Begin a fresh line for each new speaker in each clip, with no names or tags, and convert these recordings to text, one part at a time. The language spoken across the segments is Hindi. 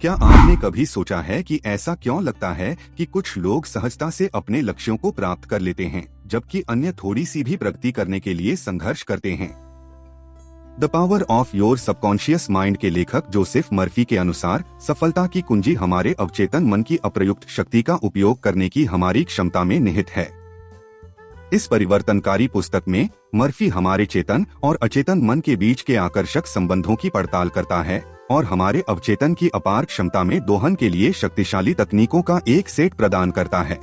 क्या आपने कभी सोचा है कि ऐसा क्यों लगता है कि कुछ लोग सहजता से अपने लक्ष्यों को प्राप्त कर लेते हैं, जबकि अन्य थोड़ी सी भी प्रगति करने के लिए संघर्ष करते हैं? The power of your subconscious mind के लेखक जोसेफ मर्फी के अनुसार सफलता की कुंजी हमारे अवचेतन मन की अप्रयुक्त शक्ति का उपयोग करने की हमारी क्षमता में निहित है। इस परिवर्तनकारी पुस्तक में मर्फी हमारे चेतन और अचेतन मन के बीच के आकर्षक संबंधों की पड़ताल करता है और हमारे अवचेतन की अपार क्षमता में दोहन के लिए शक्तिशाली तकनीकों का एक सेट प्रदान करता है।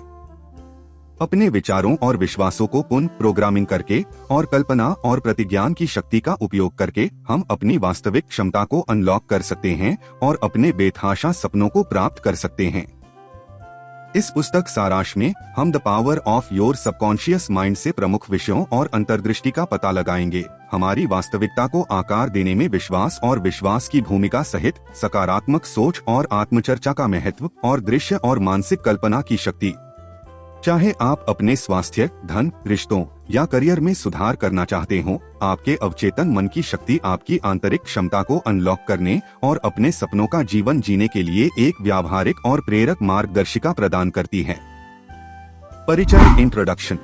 अपने विचारों और विश्वासों को पुनः प्रोग्रामिंग करके और कल्पना और प्रतिज्ञान की शक्ति का उपयोग करके हम अपनी वास्तविक क्षमता को अनलॉक कर सकते हैं और अपने बेतहाशा सपनों को प्राप्त कर सकते हैं। इस पुस्तक सारांश में हम the power of your subconscious mind से प्रमुख विषयों और अंतर्दृष्टि का पता लगाएंगे, हमारी वास्तविकता को आकार देने में विश्वास और विश्वास की भूमिका सहित सकारात्मक सोच और आत्मचर्चा का महत्व और दृश्य और मानसिक कल्पना की शक्ति। चाहे आप अपने स्वास्थ्य, धन, रिश्तों या करियर में सुधार करना चाहते हो, आपके अवचेतन मन की शक्ति आपकी आंतरिक क्षमता को अनलॉक करने और अपने सपनों का जीवन जीने के लिए एक व्यावहारिक और प्रेरक मार्गदर्शिका प्रदान करती है। परिचय। इंट्रोडक्शन।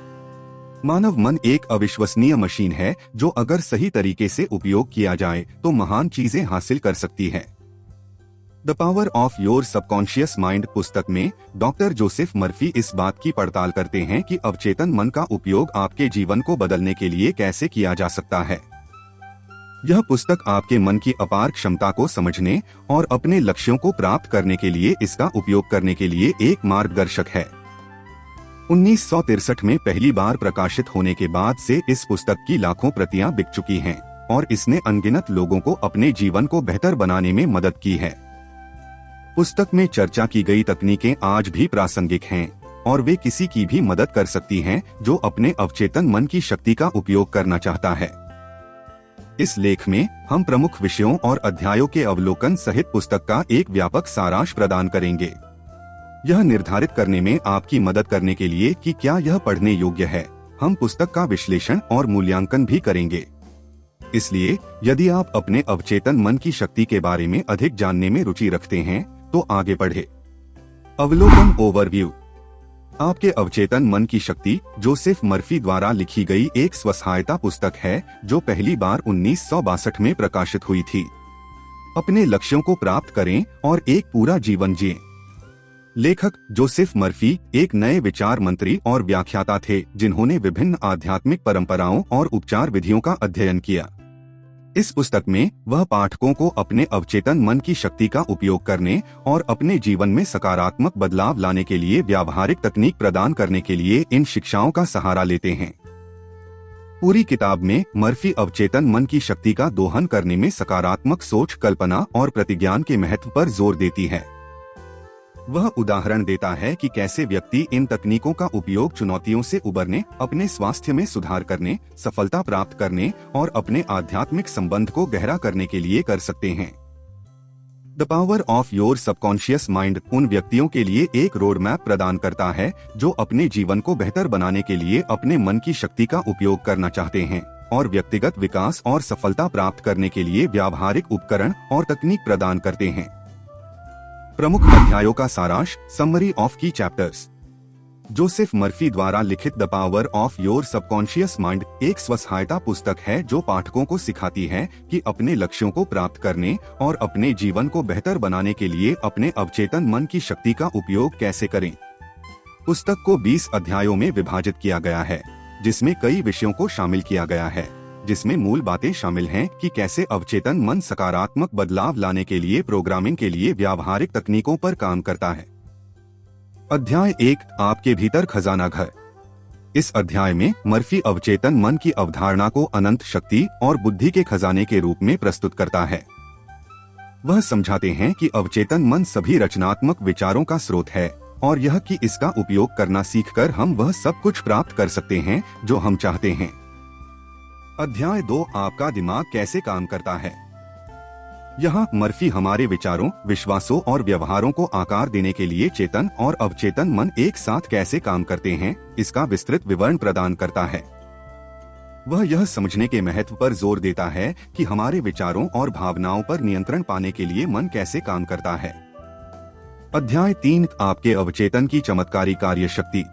मानव मन एक अविश्वसनीय मशीन है जो अगर सही तरीके से उपयोग किया जाए तो महान चीजें हासिल कर सकती है। The power of your subconscious mind पुस्तक में डॉक्टर जोसेफ मर्फी इस बात की पड़ताल करते हैं कि अवचेतन मन का उपयोग आपके जीवन को बदलने के लिए कैसे किया जा सकता है। यह पुस्तक आपके मन की अपार क्षमता को समझने और अपने लक्ष्यों को प्राप्त करने के लिए इसका उपयोग करने के लिए एक मार्गदर्शक है। 1963 में पहली बार प्रकाशित होने के बाद से इस पुस्तक की लाखों प्रतियां बिक चुकी हैं और इसने अनगिनत लोगों को अपने जीवन को बेहतर बनाने में मदद की है। पुस्तक में चर्चा की गई तकनीकें आज भी प्रासंगिक हैं और वे किसी की भी मदद कर सकती हैं जो अपने अवचेतन मन की शक्ति का उपयोग करना चाहता है। इस लेख में हम प्रमुख विषयों और अध्यायों के अवलोकन सहित पुस्तक का एक व्यापक सारांश प्रदान करेंगे। यह निर्धारित करने में आपकी मदद करने के लिए कि क्या यह पढ़ने योग्य है, हम पुस्तक का विश्लेषण और मूल्यांकन भी करेंगे। इसलिए यदि आप अपने अवचेतन मन की शक्ति के बारे में अधिक जानने में रुचि रखते हैं तो आगे बढ़े। अवलोकन। ओवरव्यू। आपके अवचेतन मन की शक्ति जोसेफ मर्फी द्वारा लिखी गई एक स्वसहायता पुस्तक है जो पहली बार 1962 में प्रकाशित हुई थी। अपने लक्ष्यों को प्राप्त करें और एक पूरा जीवन जिएं। लेखक जोसेफ मर्फी एक नए विचार मंत्री और व्याख्याता थे जिन्होंने विभिन्न आध्यात्मिक परंपराओं और उपचार विधियों का अध्ययन किया। इस पुस्तक में वह पाठकों को अपने अवचेतन मन की शक्ति का उपयोग करने और अपने जीवन में सकारात्मक बदलाव लाने के लिए व्यावहारिक तकनीक प्रदान करने के लिए इन शिक्षाओं का सहारा लेते हैं। पूरी किताब में मर्फी अवचेतन मन की शक्ति का दोहन करने में सकारात्मक सोच, कल्पना और प्रतिज्ञान के महत्व पर जोर देती है। वह उदाहरण देता है कि कैसे व्यक्ति इन तकनीकों का उपयोग चुनौतियों से उबरने, अपने स्वास्थ्य में सुधार करने, सफलता प्राप्त करने और अपने आध्यात्मिक संबंध को गहरा करने के लिए कर सकते हैं। The power of your subconscious mind उन व्यक्तियों के लिए एक रोड मैप प्रदान करता है जो अपने जीवन को बेहतर बनाने के लिए अपने मन की शक्ति का उपयोग करना चाहते हैं और व्यक्तिगत विकास और सफलता प्राप्त करने के लिए व्यावहारिक उपकरण और तकनीक प्रदान करते हैं। प्रमुख अध्यायों का सारांश। समरी ऑफ की चैप्टर्स। जोसेफ मर्फी द्वारा लिखित the power of your subconscious mind एक स्वसहायता पुस्तक है जो पाठकों को सिखाती है कि अपने लक्ष्यों को प्राप्त करने और अपने जीवन को बेहतर बनाने के लिए अपने अवचेतन मन की शक्ति का उपयोग कैसे करें। पुस्तक को 20 अध्यायों में विभाजित किया गया है जिसमें कई विषयों को शामिल किया गया है, जिसमें मूल बातें शामिल हैं कि कैसे अवचेतन मन सकारात्मक बदलाव लाने के लिए प्रोग्रामिंग के लिए व्यावहारिक तकनीकों पर काम करता है। अध्याय 1। आपके भीतर खजाना घर। इस अध्याय में मर्फी अवचेतन मन की अवधारणा को अनंत शक्ति और बुद्धि के खजाने के रूप में प्रस्तुत करता है। वह समझाते हैं कि अवचेतन मन सभी रचनात्मक विचारों का स्रोत है और यह कि इसका उपयोग करना सीखकर हम वह सब कुछ प्राप्त कर सकते हैं जो हम चाहते हैं। अध्याय 2। आपका दिमाग कैसे काम करता है। यहाँ मर्फी हमारे विचारों, विश्वासों और व्यवहारों को आकार देने के लिए चेतन और अवचेतन मन एक साथ कैसे काम करते हैं, इसका विस्तृत विवरण प्रदान करता है। वह यह समझने के महत्व पर जोर देता है कि हमारे विचारों और भावनाओं पर नियंत्रण पाने के लिए मन कैसे काम करता है। अध्याय 3 आपके अवचेतन की चमत्कारी कार्य शक्ति।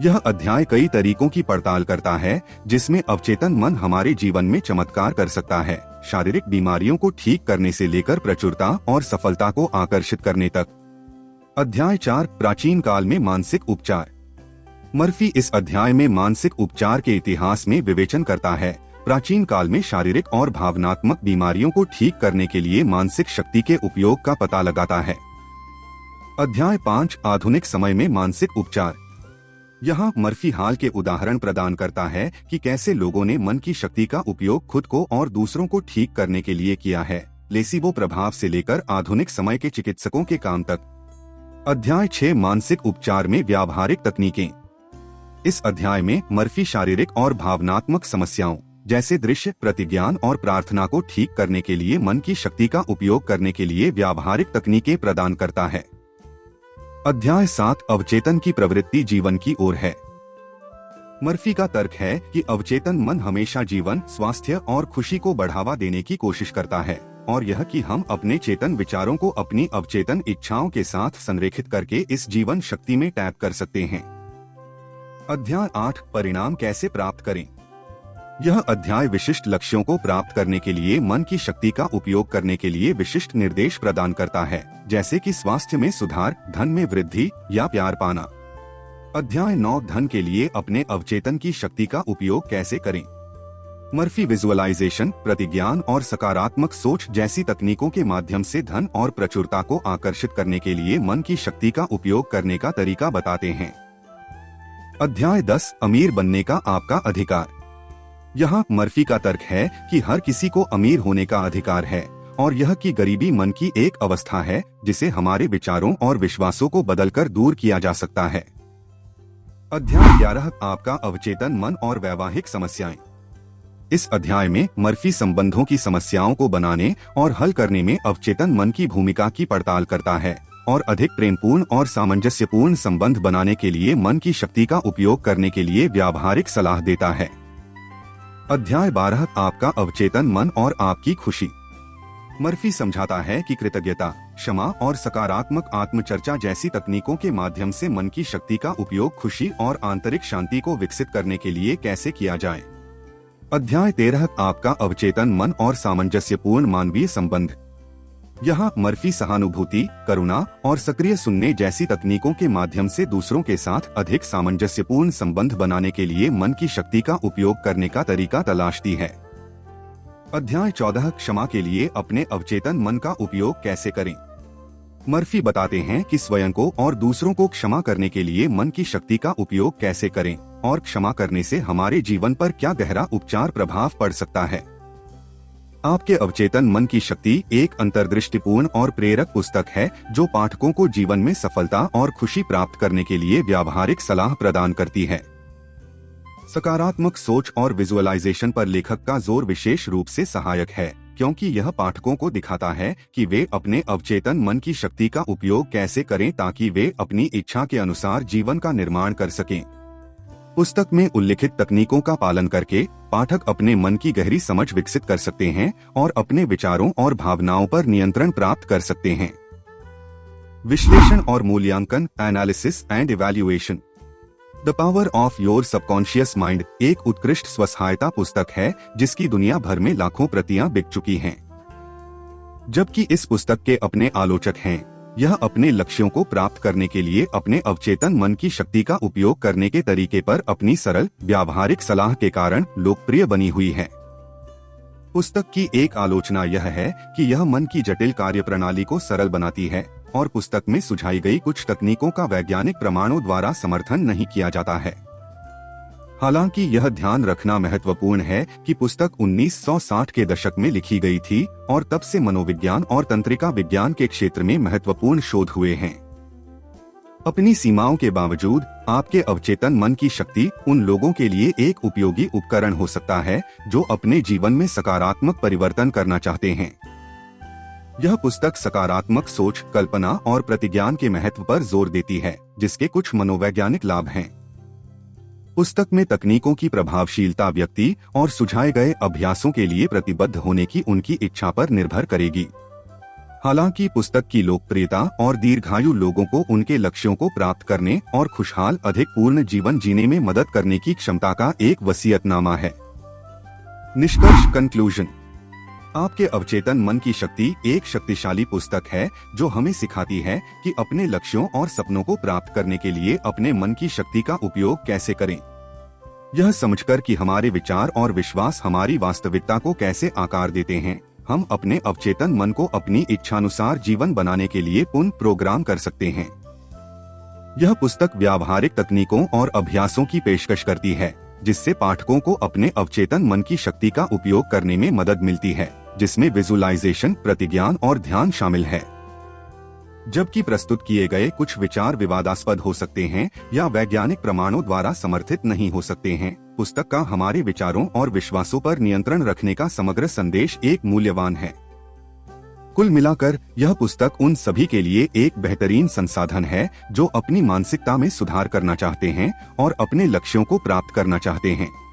यह अध्याय कई तरीकों की पड़ताल करता है जिसमें अवचेतन मन हमारे जीवन में चमत्कार कर सकता है, शारीरिक बीमारियों को ठीक करने से लेकर प्रचुरता और सफलता को आकर्षित करने तक। अध्याय 4 प्राचीन काल में मानसिक उपचार। मर्फी इस अध्याय में मानसिक उपचार के इतिहास में विवेचन करता है। प्राचीन काल में शारीरिक और भावनात्मक बीमारियों को ठीक करने के लिए मानसिक शक्ति के उपयोग का पता लगाता है। अध्याय 5 आधुनिक समय में मानसिक उपचार। यहाँ मर्फी हाल के उदाहरण प्रदान करता है कि कैसे लोगों ने मन की शक्ति का उपयोग खुद को और दूसरों को ठीक करने के लिए किया है, प्लेसिबो प्रभाव से लेकर आधुनिक समय के चिकित्सकों के काम तक। अध्याय 6 मानसिक उपचार में व्यावहारिक तकनीकें। इस अध्याय में मर्फी शारीरिक और भावनात्मक समस्याओं जैसे दृश्य, प्रतिज्ञान और प्रार्थना को ठीक करने के लिए मन की शक्ति का उपयोग करने के लिए व्यावहारिक तकनीकें प्रदान करता है। अध्याय 7 अवचेतन की प्रवृत्ति जीवन की ओर है। मर्फी का तर्क है कि अवचेतन मन हमेशा जीवन, स्वास्थ्य और खुशी को बढ़ावा देने की कोशिश करता है और यह कि हम अपने चेतन विचारों को अपनी अवचेतन इच्छाओं के साथ संरेखित करके इस जीवन शक्ति में टैप कर सकते हैं। अध्याय 8 परिणाम कैसे प्राप्त करें। यह अध्याय विशिष्ट लक्ष्यों को प्राप्त करने के लिए मन की शक्ति का उपयोग करने के लिए विशिष्ट निर्देश प्रदान करता है, जैसे कि स्वास्थ्य में सुधार, धन में वृद्धि या प्यार पाना। अध्याय 9 धन के लिए अपने अवचेतन की शक्ति का उपयोग कैसे करें। मर्फी विजुअलाइजेशन, प्रतिज्ञान और सकारात्मक सोच जैसी तकनीकों के माध्यम से धन और प्रचुरता को आकर्षित करने के लिए मन की शक्ति का उपयोग करने का तरीका बताते हैं। अध्याय 10 अमीर बनने का आपका अधिकार। यहाँ मर्फी का तर्क है कि हर किसी को अमीर होने का अधिकार है और यह कि गरीबी मन की एक अवस्था है जिसे हमारे विचारों और विश्वासों को बदलकर दूर किया जा सकता है। अध्याय 11 आपका अवचेतन मन और वैवाहिक समस्याएं। इस अध्याय में मर्फी संबंधों की समस्याओं को बनाने और हल करने में अवचेतन मन की भूमिका की पड़ताल करता है और अधिक प्रेमपूर्ण और सामंजस्यपूर्ण संबंध बनाने के लिए मन की शक्ति का उपयोग करने के लिए व्यावहारिक सलाह देता है। अध्याय 12 आपका अवचेतन मन और आपकी खुशी। मर्फी समझाता है कि कृतज्ञता, क्षमा और सकारात्मक आत्मचर्चा जैसी तकनीकों के माध्यम से मन की शक्ति का उपयोग खुशी और आंतरिक शांति को विकसित करने के लिए कैसे किया जाए। अध्याय 13 आपका अवचेतन मन और सामंजस्यपूर्ण मानवीय संबंध। यहाँ मर्फी सहानुभूति, करुणा और सक्रिय सुनने जैसी तकनीकों के माध्यम से दूसरों के साथ अधिक सामंजस्यपूर्ण संबंध बनाने के लिए मन की शक्ति का उपयोग करने का तरीका तलाशती है। अध्याय 14 क्षमा के लिए अपने अवचेतन मन का उपयोग कैसे करें। मर्फी बताते हैं कि स्वयं को और दूसरों को क्षमा करने के लिए मन की शक्ति का उपयोग कैसे करें और क्षमा करने से हमारे जीवन पर क्या गहरा उपचार प्रभाव पड़ सकता है। आपके अवचेतन मन की शक्ति एक अंतर्दृष्टिपूर्ण और प्रेरक पुस्तक है जो पाठकों को जीवन में सफलता और खुशी प्राप्त करने के लिए व्यावहारिक सलाह प्रदान करती है। सकारात्मक सोच और विजुअलाइजेशन पर लेखक का जोर विशेष रूप से सहायक है क्योंकि यह पाठकों को दिखाता है कि वे अपने अवचेतन मन की शक्ति का उपयोग कैसे करें ताकि वे अपनी इच्छा के अनुसार जीवन का निर्माण कर सकें। पुस्तक में उल्लिखित तकनीकों का पालन करके पाठक अपने मन की गहरी समझ विकसित कर सकते हैं और अपने विचारों और भावनाओं पर नियंत्रण प्राप्त कर सकते हैं। विश्लेषण और मूल्यांकन, analysis and evaluation. The power of your subconscious mind एक उत्कृष्ट स्वसहायता पुस्तक है जिसकी दुनिया भर में लाखों प्रतियां बिक चुकी हैं। जबकि इस पुस्तक के अपने आलोचक हैं, यह अपने लक्ष्यों को प्राप्त करने के लिए अपने अवचेतन मन की शक्ति का उपयोग करने के तरीके पर अपनी सरल व्यावहारिक सलाह के कारण लोकप्रिय बनी हुई है। पुस्तक की एक आलोचना यह है कि यह मन की जटिल कार्यप्रणाली को सरल बनाती है और पुस्तक में सुझाई गई कुछ तकनीकों का वैज्ञानिक प्रमाणों द्वारा समर्थन नहीं किया जाता है। हालांकि यह ध्यान रखना महत्वपूर्ण है कि पुस्तक 1960 के दशक में लिखी गई थी और तब से मनोविज्ञान और तंत्रिका विज्ञान के क्षेत्र में महत्वपूर्ण शोध हुए हैं। अपनी सीमाओं के बावजूद आपके अवचेतन मन की शक्ति उन लोगों के लिए एक उपयोगी उपकरण हो सकता है जो अपने जीवन में सकारात्मक परिवर्तन करना चाहते हैं। यह पुस्तक सकारात्मक सोच, कल्पना और प्रतिज्ञान के महत्व पर जोर देती है, जिसके कुछ मनोवैज्ञानिक लाभ हैं। पुस्तक में तकनीकों की प्रभावशीलता व्यक्ति और सुझाए गए अभ्यासों के लिए प्रतिबद्ध होने की उनकी इच्छा पर निर्भर करेगी। हालांकि पुस्तक की लोकप्रियता और दीर्घायु लोगों को उनके लक्ष्यों को प्राप्त करने और खुशहाल अधिक पूर्ण जीवन जीने में मदद करने की क्षमता का एक वसीयतनामा है। निष्कर्ष कंक्लूजन। आपके अवचेतन मन की शक्ति एक शक्तिशाली पुस्तक है जो हमें सिखाती है कि अपने लक्ष्यों और सपनों को प्राप्त करने के लिए अपने मन की शक्ति का उपयोग कैसे करें। यह समझकर कि हमारे विचार और विश्वास हमारी वास्तविकता को कैसे आकार देते हैं, हम अपने अवचेतन मन को अपनी इच्छानुसार जीवन बनाने के लिए पुनः प्रोग्राम कर सकते हैं। यह पुस्तक व्यावहारिक तकनीकों और अभ्यासों की पेशकश करती है जिससे पाठकों को अपने अवचेतन मन की शक्ति का उपयोग करने में मदद मिलती है, जिसमें विजुअलाइजेशन, प्रतिज्ञान और ध्यान शामिल है। जबकि प्रस्तुत किए गए कुछ विचार विवादास्पद हो सकते हैं या वैज्ञानिक प्रमाणों द्वारा समर्थित नहीं हो सकते हैं, पुस्तक का हमारे विचारों और विश्वासों पर नियंत्रण रखने का समग्र संदेश एक मूल्यवान है। कुल मिलाकर यह पुस्तक उन सभी के लिए एक बेहतरीन संसाधन है जो अपनी मानसिकता में सुधार करना चाहते हैं और अपने लक्ष्यों को प्राप्त करना चाहते हैं।